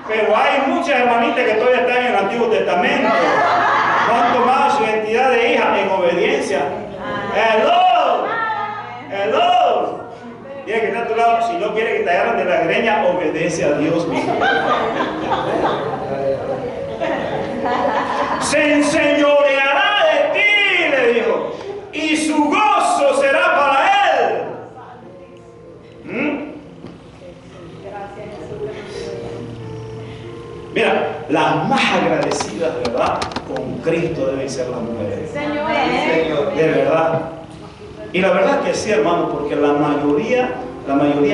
pero hay muchas hermanitas que todavía están en el Antiguo Testamento. ¿Cuánto más su identidad de hija en obediencia? Hello. Tiene que estar a tu lado. Si no quiere que te agarren de la greña, obedece a Dios mismo. Se enseñoreará de ti, le dijo, y su gozo será para él. Mira, las más agradecidas, ¿verdad?, con Cristo deben ser las mujeres. Señor. De verdad. Y la verdad que sí, hermano, porque la mayoría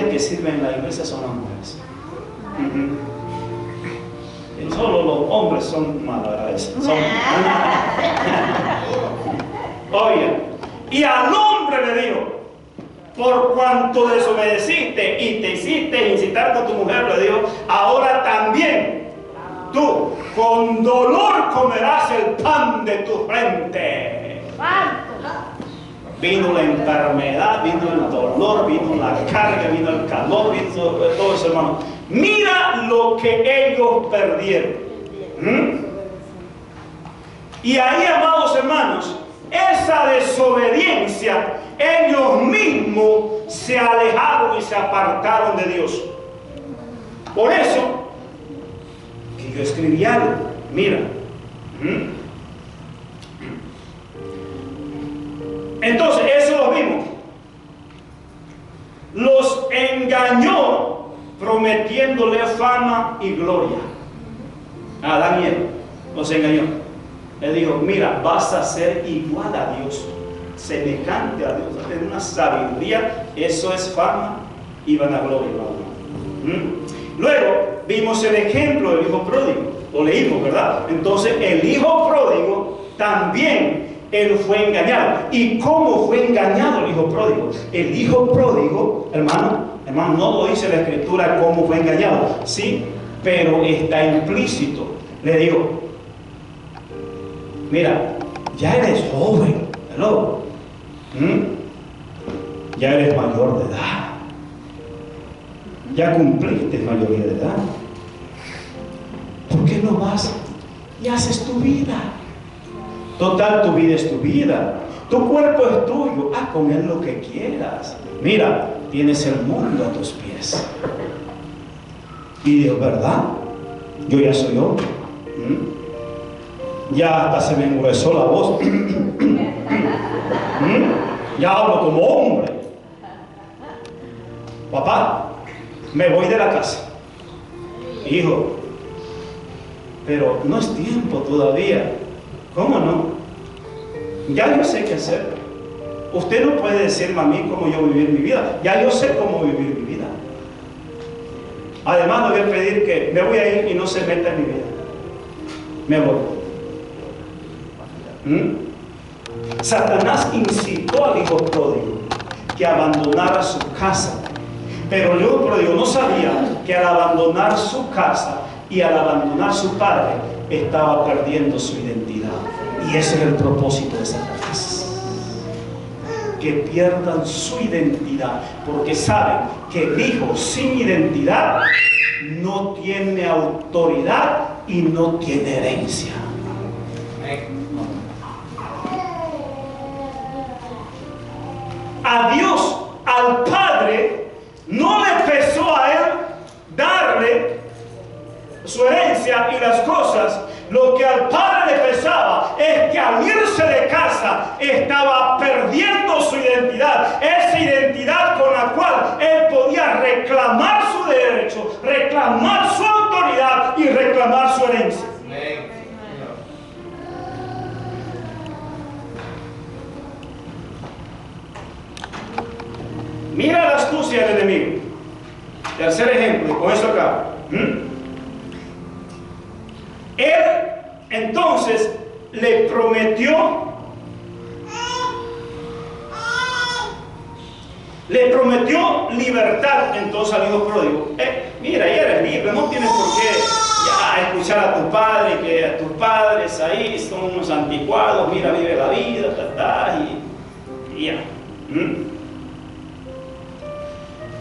que sirven en la iglesia son las mujeres. Y solo los hombres son malagradecidos. Oye, y al hombre le dijo: por cuanto desobedeciste y te hiciste incitar con tu mujer, le dijo, ahora también tú con dolor comerás el pan de tu frente. Vino la enfermedad, vino el dolor, vino la carga, vino el calor, vino todo eso, hermano. Mira lo que ellos perdieron. Y ahí, amados hermanos, esa desobediencia, ellos mismos se alejaron y se apartaron de Dios. Por eso que yo escribí algo. Mira. Entonces, eso lo vimos. Los engañó prometiéndole fama y gloria. A Adán y Eva los engañó. Él dijo: mira, vas a ser igual a Dios, semejante a Dios, tener una sabiduría. Eso es fama y vanagloria. Luego vimos el ejemplo del hijo pródigo. Lo leímos, ¿verdad? Entonces el hijo pródigo también, él fue engañado. ¿Y cómo fue engañado el hijo pródigo? El hijo pródigo, hermano, no lo dice la escritura cómo fue engañado, sí, pero está implícito. Le digo: mira, ya eres joven, ¿no? Ya eres mayor de edad, ya cumpliste mayoría de edad. ¿Por qué no vas y haces tu vida? Total, tu vida es tu vida, tu cuerpo es tuyo, haz con él lo que quieras. Mira, tienes el mundo a tus pies. Y Dios, ¿verdad? Yo ya soy hombre. Ya hasta se me engruesó la voz. Ya hablo como hombre. Papá, me voy de la casa. Hijo, pero no es tiempo todavía. ¿Cómo no? Ya yo sé qué hacer. Usted no puede decirme a mí cómo yo vivir mi vida. Ya yo sé cómo vivir mi vida. Además, le voy a pedir que me voy a ir y no se meta en mi vida. Me voy. Satanás incitó al hijo pródigo que abandonara su casa. Pero el hijo pródigo no sabía que al abandonar su casa y al abandonar su padre, estaba perdiendo su identidad. Y ese es el propósito de Satanás: que pierdan su identidad, porque saben que el hijo sin identidad no tiene autoridad y no tiene herencia. A Dios, al Padre, no le pesó a él darle su herencia y las cosas. Lo que al padre le pesaba es que al irse de casa estaba perdiendo su identidad, esa identidad con la cual él podía reclamar su derecho, reclamar su autoridad y reclamar su herencia. Mira la astucia del enemigo. Tercer ejemplo, y con eso acá. Él entonces le prometió libertad entonces al hijo pródigo. Mira, ya eres libre, no tienes por qué ya escuchar a tu padre, que a tus padres ahí son unos anticuados, mira, vive la vida, y ya.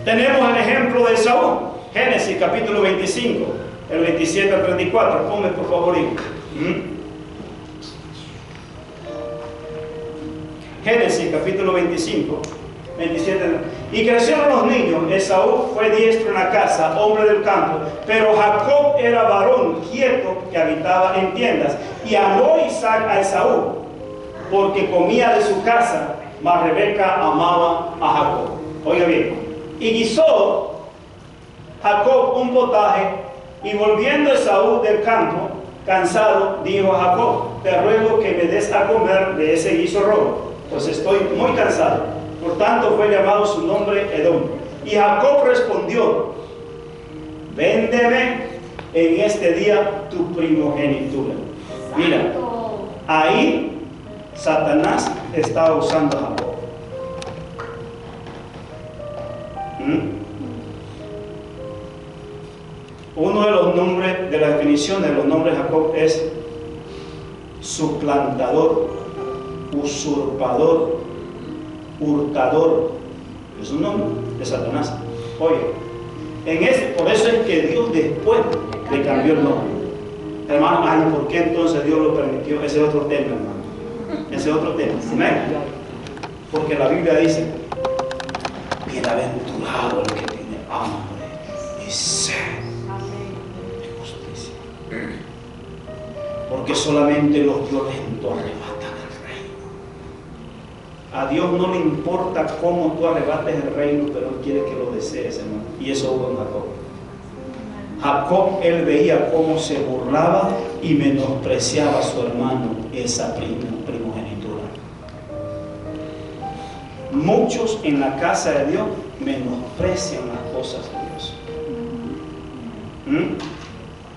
Tenemos el ejemplo de Saúl, Génesis capítulo 25, el 27 al 34, ponme por favor, hijo. Génesis capítulo 25, 27. Y crecieron los niños. Esaú fue diestro en la casa, hombre del campo, pero Jacob era varón quieto que habitaba en tiendas. Y amó Isaac a Esaú, porque comía de su casa, mas Rebeca amaba a Jacob. Oiga bien. Y guisó Jacob un potaje, y volviendo Esaú del campo, cansado, dijo a Jacob: te ruego que me des a comer de ese guiso rojo, pues estoy muy cansado. Por tanto fue llamado su nombre Edom. Y Jacob respondió: véndeme en este día tu primogenitura. Mira, ahí Satanás estaba usando a Jacob. Uno de los nombres, de la definición de los nombres de Jacob es suplantador, usurpador, hurtador. Es un nombre de Satanás. Oye, por eso es que Dios después le cambió el nombre. Hermano, ¿por qué entonces Dios lo permitió? Ese es otro tema, hermano. Ese es otro tema. ¿Amén? Porque la Biblia dice: bienaventurado el que tiene hambre y sed de justicia. Porque solamente los violentos arrebatan el reino. A Dios no le importa cómo tú arrebates el reino, pero Él quiere que lo desees, hermano. Y eso hubo en Jacob. Jacob, él veía cómo se burlaba y menospreciaba a su hermano esa primogenitura. Muchos en la casa de Dios menosprecian las cosas de Dios.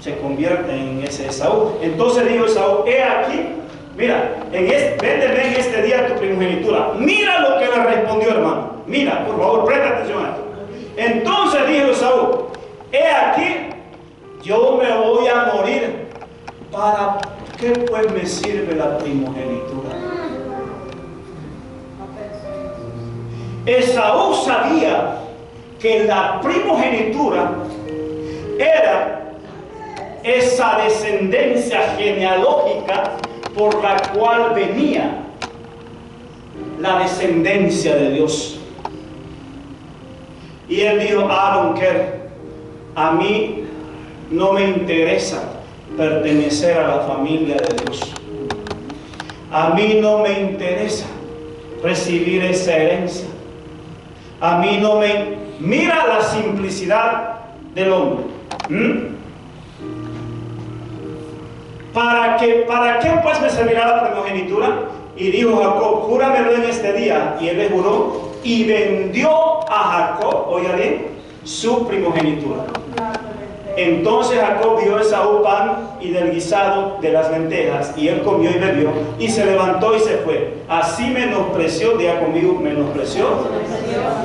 Se convierten en ese Esaú. Entonces dijo Esaú: he aquí, mira, véndeme en este día tu primogenitura. Mira lo que le respondió, hermano. Mira, por favor, presta atención a esto. Entonces dijo Esaú: he aquí, yo me voy a morir. ¿Para qué pues me sirve la primogenitura? Esaú sabía que la primogenitura era esa descendencia genealógica por la cual venía la descendencia de Dios. Y él dijo: a mí no me interesa pertenecer a la familia de Dios. A mí no me interesa recibir esa herencia. A mí no me... Mira la simplicidad del hombre. ¿Para qué pues me servirá la primogenitura? Y dijo Jacob: júramelo en este día. Y él le juró y vendió a Jacob, oiga bien, su primogenitura. Entonces Jacob dio a Esaú pan y del guisado de las lentejas, y él comió y bebió, y se levantó y se fue. Así menospreció, diga conmigo, menospreció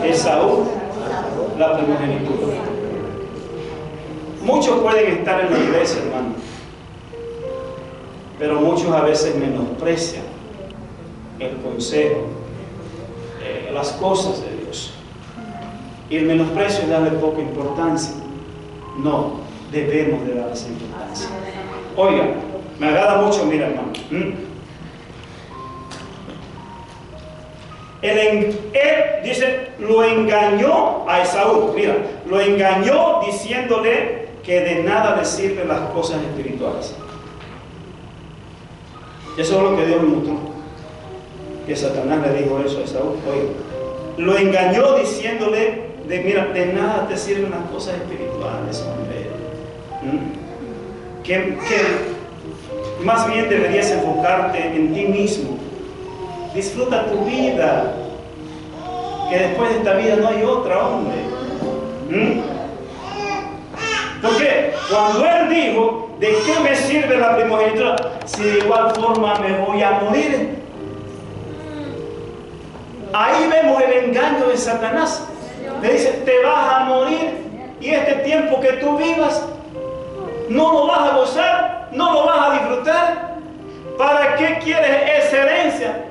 Esaú la primogenitura. Muchos pueden estar en la iglesia, hermano, pero muchos a veces menosprecian el consejo, las cosas de Dios. Y el menosprecio es darle poca importancia. No, debemos de darle esa importancia. Oiga, me agrada mucho, mira, hermano. Él dice, lo engañó a Esaú. Mira, lo engañó diciéndole que de nada le sirven las cosas espirituales. Eso es lo que Dios me mostró, que Satanás le dijo eso a Esaú. Oye, lo engañó diciéndole mira, de nada te sirven las cosas espirituales, hombre. Que más bien deberías enfocarte en ti mismo. Disfruta tu vida. que después de esta vida no hay otra, hombre. Porque cuando él dijo, ¿de qué me sirve la primogenitura si de igual forma me voy a morir? Ahí vemos el engaño de Satanás. Le dice, te vas a morir y este tiempo que tú vivas no lo vas a gozar, no lo vas a disfrutar. ¿Para qué quieres esa herencia?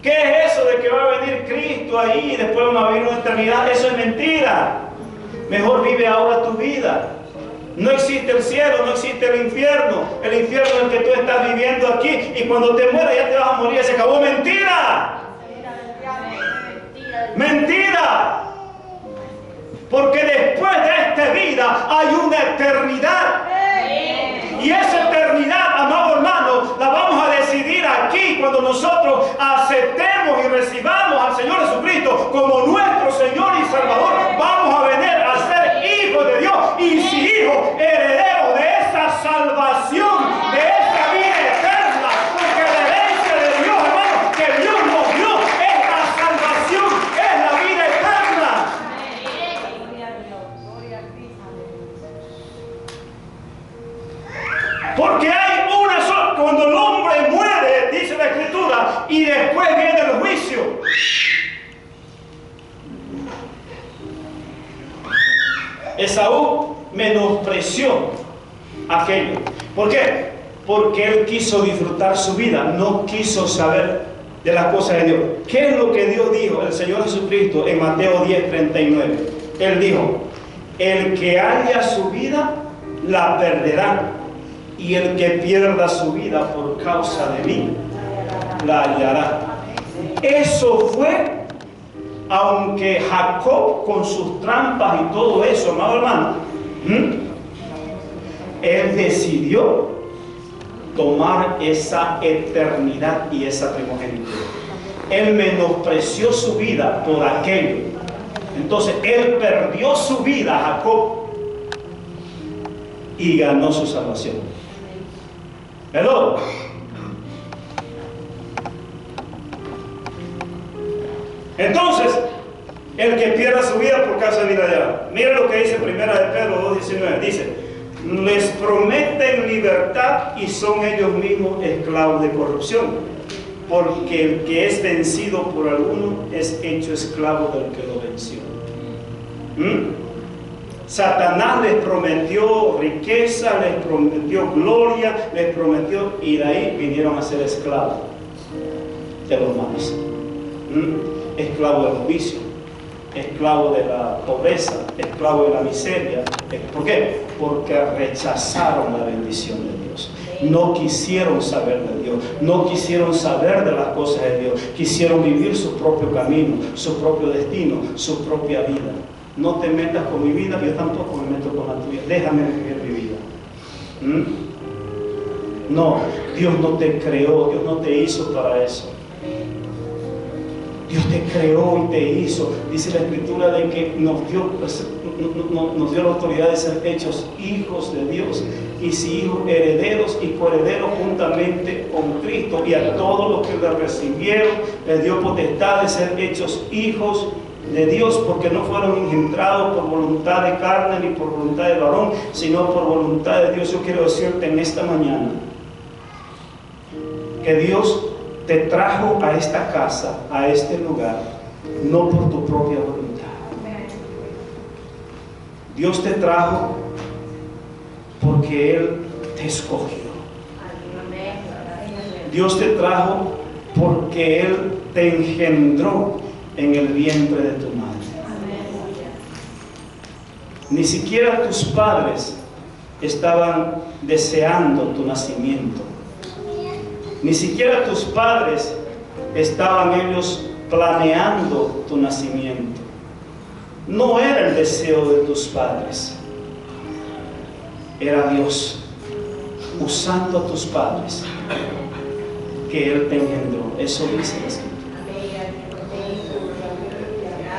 ¿Qué es eso de que va a venir Cristo ahí y después vamos a vivir una eternidad? Eso es mentira. Mejor vive ahora tu vida. No existe el cielo, no existe el infierno. El infierno es el que tú estás viviendo aquí y cuando te mueras ya te vas a morir. Se acabó. ¡Mentira! ¡Mentira! Porque después de esta vida hay una eternidad. Y esa eternidad, amado hermano, la vamos a decidir aquí cuando nosotros aceptemos y recibamos al Señor Jesucristo como nuestro Señor y Salvador. Vamos a venir a ser hijos de Dios y si hijos, herederos de esa salvación, de esa vida eterna. Porque la herencia de Dios, hermano, que Dios nos dio es la salvación, es la vida eterna. Porque hay una sola, cuando el hombre muere, dice la Escritura, y después viene el juicio. Esaú menospreció aquello. ¿Por qué? Porque él quiso disfrutar su vida, no quiso saber de las cosas de Dios. ¿Qué es lo que Dios dijo? El Señor Jesucristo en Mateo 10:39. Él dijo, el que haya su vida, la perderá. Y el que pierda su vida por causa de mí, la hallará. Eso fue, aunque Jacob con sus trampas y todo eso, amado hermano, él decidió tomar esa eternidad y esa primogenitura. Él menospreció su vida por aquello. Entonces, él perdió su vida, Jacob, y ganó su salvación. Hello. Entonces, el que pierda su vida por causa de vida hallará. Mira lo que dice 1 de Pedro 2:19. Dice, les prometen libertad y son ellos mismos esclavos de corrupción. Porque el que es vencido por alguno es hecho esclavo del que lo venció. Satanás les prometió riqueza, les prometió gloria, les prometió, y de ahí vinieron a ser esclavos de los males. Esclavos del vicio, esclavos de la pobreza, esclavos de la miseria. ¿Por qué? Porque rechazaron la bendición de Dios. No quisieron saber de Dios, no quisieron saber de las cosas de Dios, quisieron vivir su propio camino, su propio destino, su propia vida. No te metas con mi vida, yo tampoco me meto con la tuya. Déjame vivir mi vida. No, Dios no te creó, Dios no te hizo para eso. Dios te creó y te hizo. Dice la Escritura de que nos dio la autoridad de ser hechos hijos de Dios. Y si hijos, herederos y coherederos juntamente con Cristo. Y a todos los que le recibieron, les dio potestad de ser hechos hijos de Dios, porque no fueron engendrados por voluntad de carne ni por voluntad de varón, sino por voluntad de Dios. Yo quiero decirte en esta mañana que Dios te trajo a esta casa, a este lugar, no por tu propia voluntad. Dios te trajo porque Él te escogió. Dios te trajo porque Él te engendró en el vientre de tu madre. Ni siquiera tus padres estaban deseando tu nacimiento. Ni siquiera tus padres estaban ellos planeando tu nacimiento. No era el deseo de tus padres. Era Dios usando a tus padres que Él te engendró. Eso dice la Escritura.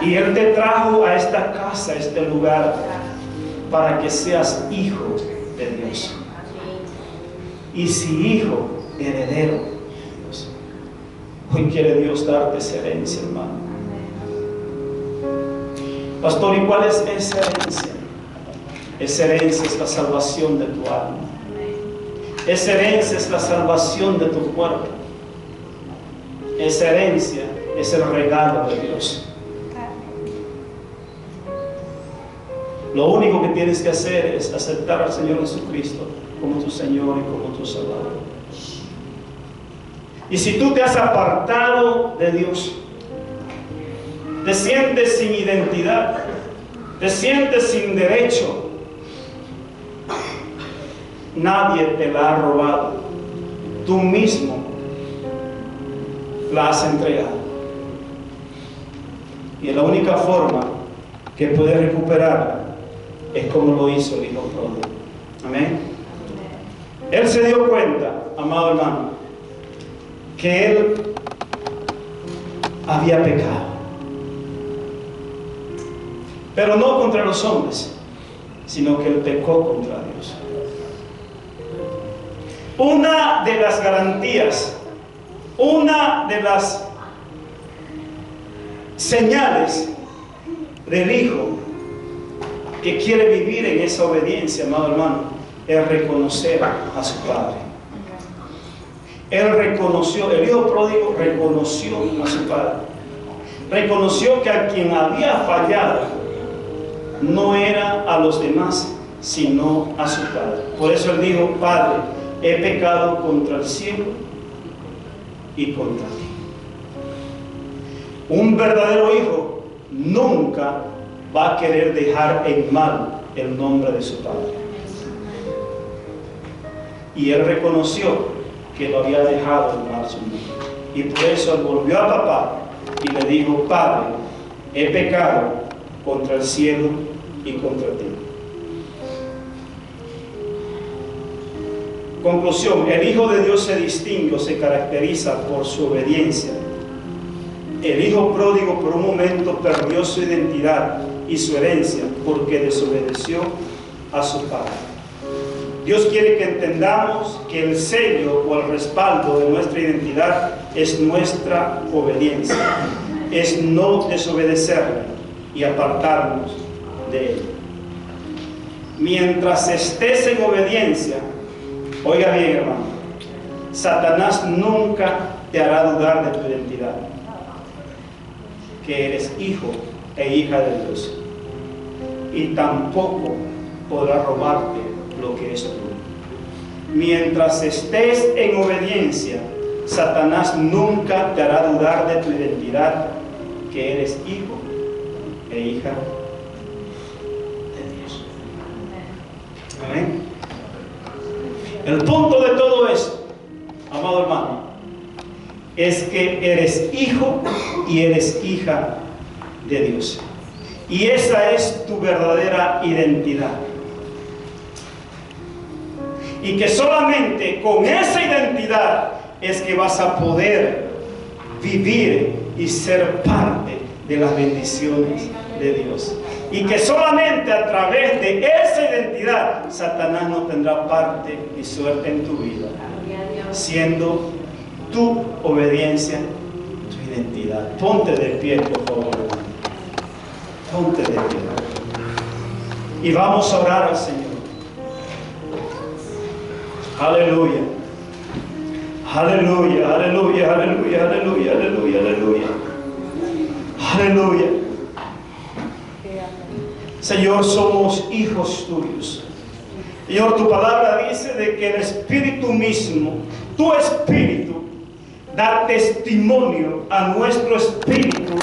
Y Él te trajo a esta casa, a este lugar, para que seas hijo de Dios. Y si hijo, heredero de Dios. Hoy quiere Dios darte esa herencia, hermano. Pastor, ¿y cuál es esa herencia? Esa herencia es la salvación de tu alma. Esa herencia es la salvación de tu cuerpo. Esa herencia es el regalo de Dios. Lo único que tienes que hacer es aceptar al Señor Jesucristo como tu Señor y como tu Salvador. Y si tú te has apartado de Dios, te sientes sin identidad, te sientes sin derecho, nadie te la ha robado, tú mismo la has entregado. Y la única forma que puedes recuperarla es como lo hizo el hijo pródigo. Amén. Él se dio cuenta, amado hermano, que él había pecado, pero no contra los hombres, sino que él pecó contra Dios. Una de las garantías, una de las señales del hijo que quiere vivir en esa obediencia, amado hermano, es reconocer a su padre. Él reconoció, el hijo pródigo reconoció a su padre. Reconoció que a quien había fallado no era a los demás, sino a su padre. Por eso él dijo: Padre, he pecado contra el cielo y contra ti. Un verdadero hijo nunca va a querer dejar en mal el nombre de su padre. Y él reconoció que lo había dejado en mal su nombre. Y por eso él volvió a papá y le dijo: Padre, he pecado contra el cielo y contra ti. Conclusión: el Hijo de Dios se distingue o se caracteriza por su obediencia. El hijo pródigo por un momento perdió su identidad y su herencia porque desobedeció a su padre. Dios quiere que entendamos que el sello o el respaldo de nuestra identidad es nuestra obediencia, es no desobedecerle y apartarnos de él. Mientras estés en obediencia, oiga bien, hermano, Satanás nunca te hará dudar de tu identidad, que eres hijo e hija de Dios, y tampoco podrá robarte lo que es tuyo. Mientras estés en obediencia, Satanás nunca te hará dudar de tu identidad, que eres hijo e hija de Dios. Amén. El punto de todo esto, amado hermano, es que eres hijo y eres hija de Dios. Y esa es tu verdadera identidad. Y que solamente con esa identidad es que vas a poder vivir y ser parte de las bendiciones de Dios. Y que solamente a través de esa identidad Satanás no tendrá parte ni suerte en tu vida, siendo tu obediencia tu identidad. Ponte de pie, por favor. Ponte de pie. Y vamos a orar al Señor. Aleluya. Aleluya, aleluya, aleluya, aleluya, aleluya, aleluya. Aleluya. Señor, somos hijos tuyos. Señor, tu palabra dice de que el Espíritu mismo, tu Espíritu, da testimonio a nuestro espíritu